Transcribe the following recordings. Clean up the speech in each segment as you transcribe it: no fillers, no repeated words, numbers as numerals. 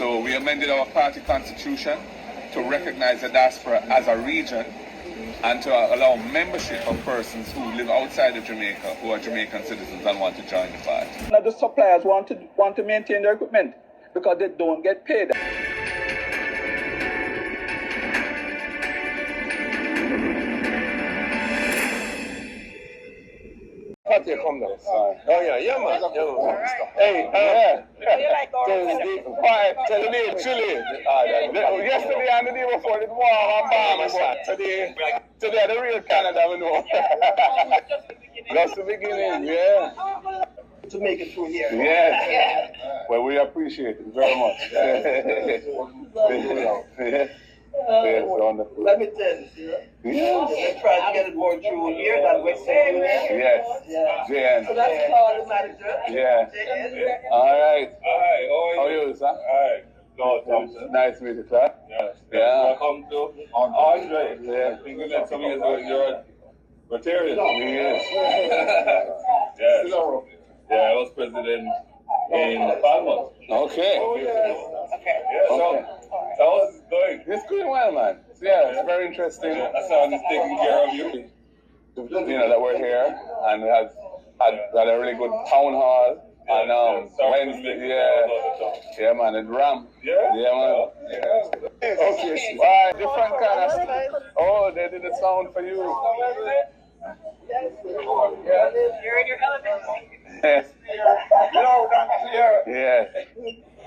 So we amended our party constitution to recognize the diaspora as a region and to allow membership of persons who live outside of Jamaica, who are Jamaican citizens and want to join the party. Now the suppliers want to maintain their equipment because they don't get paid. Come down. Oh yeah, man. Hey, tell me, Chile. Yesterday and the day before, it was a bomb. Today, the real Canada, we know. Just the beginning, yeah. To make it through here. Yes. Well, we appreciate it very much. Yes, wonderful. Let me tell you, they try to get it more through here than West End. Yes. JN. So that's called the manager. Yeah. All right. How are you, sir? All right. Nice to meet you, sir. Yes. Yeah. Welcome to Andre. Yeah. I think we met some years ago. You're Rotarian. Yes. Yes. Yeah, I was president in Palma. Okay. Yeah, so how is it going? It's going well, man. Yeah, it's very interesting. I saw this taking care of you. You know that we're here and we had a really good town hall. And Wednesday, yeah, man, it ram. Yeah, man. Yeah. Okay, why different kind of stuff. Oh, they did the sound for you. You're in your element. Yes. Yeah.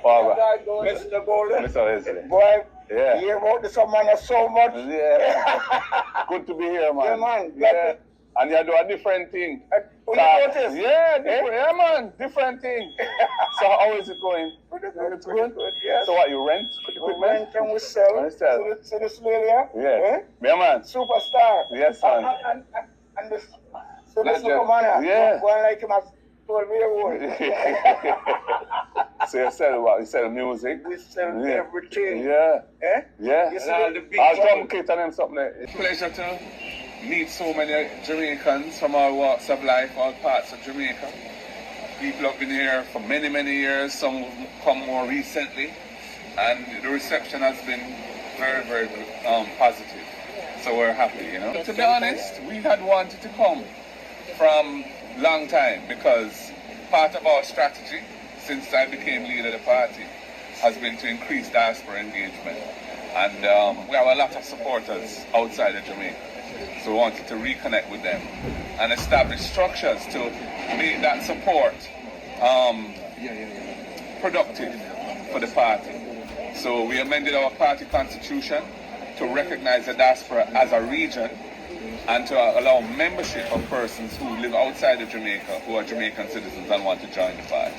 Barbara. Mr. Golden. Mr. Leslie. Boy, Yeah. you hear about this man so much. Yeah. Good to be here, man. Yeah, man. Yeah. And you do a different thing. You notice? Yeah, different. Yeah, man. Different thing. So how is it going? It's good. Yes. So what, you rent We equipment? rent and we sell. And sell. See this lady here? Yes. Yeah, man. Superstar. Yes, man. And this, so this little man here, Yeah. going like him as 12 years old. So you sell what? You sell music? We sell everything. Yeah. Eh? Yeah. You see all the big I'll drum ones. kit and them something there. Pleasure to meet so many Jamaicans from all walks of life, all parts of Jamaica. People have been here for many, many years. Some have come more recently, and the reception has been very, very positive. So we're happy, you know. To be honest, we had wanted to come from long time because part of our strategy since I became leader of the party has been to increase diaspora engagement. And we have a lot of supporters outside of Jamaica. So we wanted to reconnect with them and establish structures to make that support productive for the party. So we amended our party constitution to recognize the diaspora as a region and to allow membership of persons who live outside of Jamaica, who are Jamaican citizens and want to join the party.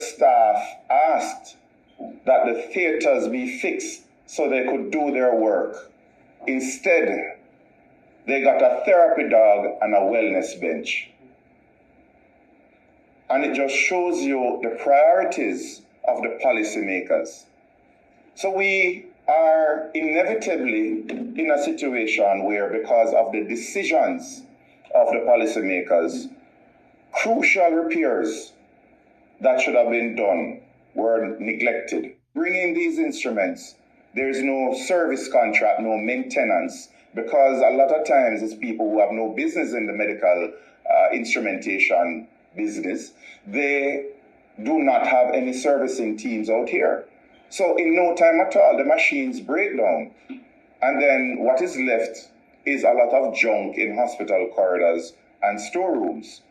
Staff asked that the theaters be fixed so they could do their work. Instead, they got a therapy dog and a wellness bench. And it just shows you the priorities of the policymakers. So we are inevitably in a situation where, because of the decisions of the policymakers, crucial repairs that should have been done were neglected. Bringing these instruments, there is no service contract, no maintenance, because a lot of times it's people who have no business in the medical instrumentation business. They do not have any servicing teams out here. So in no time at all, the machines break down. And then what is left is a lot of junk in hospital corridors and storerooms.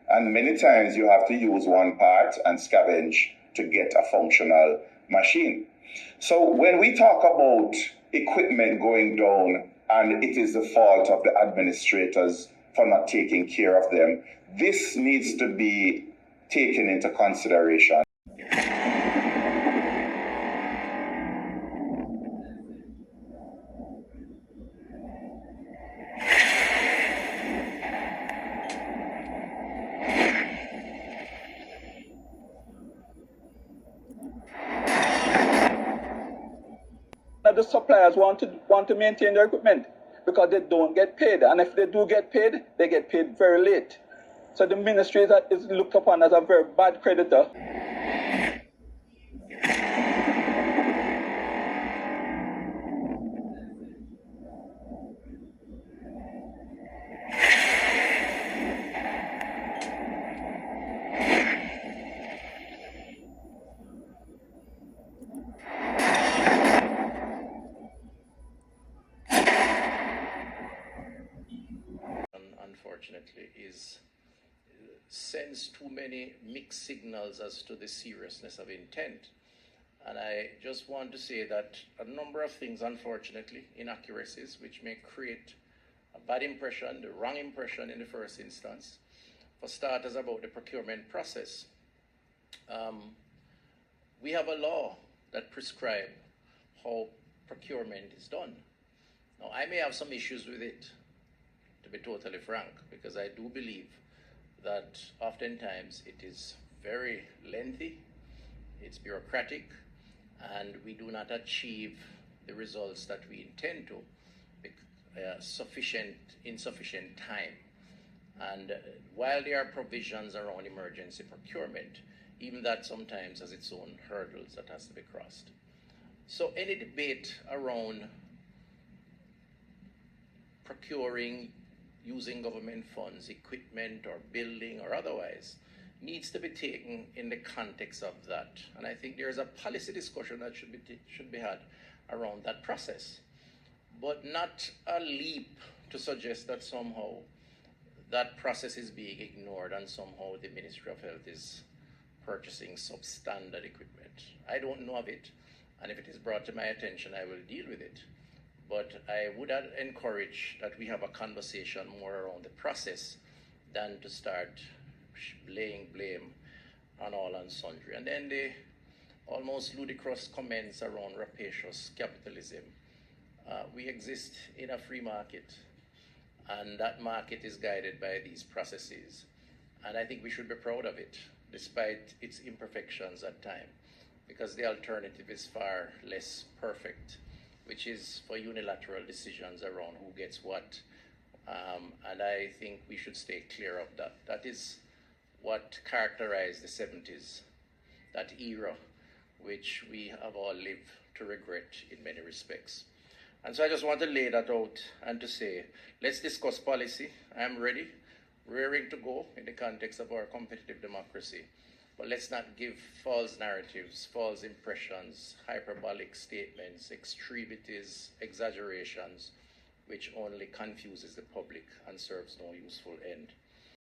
And many times you have to use one part and scavenge to get a functional machine. So when we talk about equipment going down and it is the fault of the administrators for not taking care of them, this needs to be taken into consideration. of the suppliers want to maintain their equipment because they don't get paid. And if they do get paid, they get paid very late. So the ministry is looked upon as a very bad creditor. Unfortunately, sends too many mixed signals as to the seriousness of intent. And I just want to say that a number of things, unfortunately, inaccuracies, which may create a bad impression, the wrong impression in the first instance. For starters, about the procurement process. We have a law that prescribes how procurement is done. Now, I may have some issues with it, to be totally frank, because I do believe that oftentimes it is very lengthy, it's bureaucratic, and we do not achieve the results that we intend to insufficient time. And while there are provisions around emergency procurement, even that sometimes has its own hurdles that has to be crossed. So any debate around procuring, using government funds, equipment or building or otherwise, needs to be taken in the context of that. And I think there's a policy discussion that should be had around that process, but not a leap to suggest that somehow that process is being ignored and somehow the Ministry of Health is purchasing substandard equipment. I don't know of it, and if it is brought to my attention, I will deal with it. But I would encourage that we have a conversation more around the process than to start laying blame on all and sundry. And then the almost ludicrous comments around rapacious capitalism. We exist in a free market, and that market is guided by these processes. And I think we should be proud of it, despite its imperfections at times, because the alternative is far less perfect, which is for unilateral decisions around who gets what. And I think we should stay clear of that. That is what characterized the 70s, that era, which we have all lived to regret in many respects. And so I just want to lay that out and to say, let's discuss policy. I am ready, raring to go in the context of our competitive democracy. But let's not give false narratives, false impressions, hyperbolic statements, extremities, exaggerations, which only confuses the public and serves no useful end.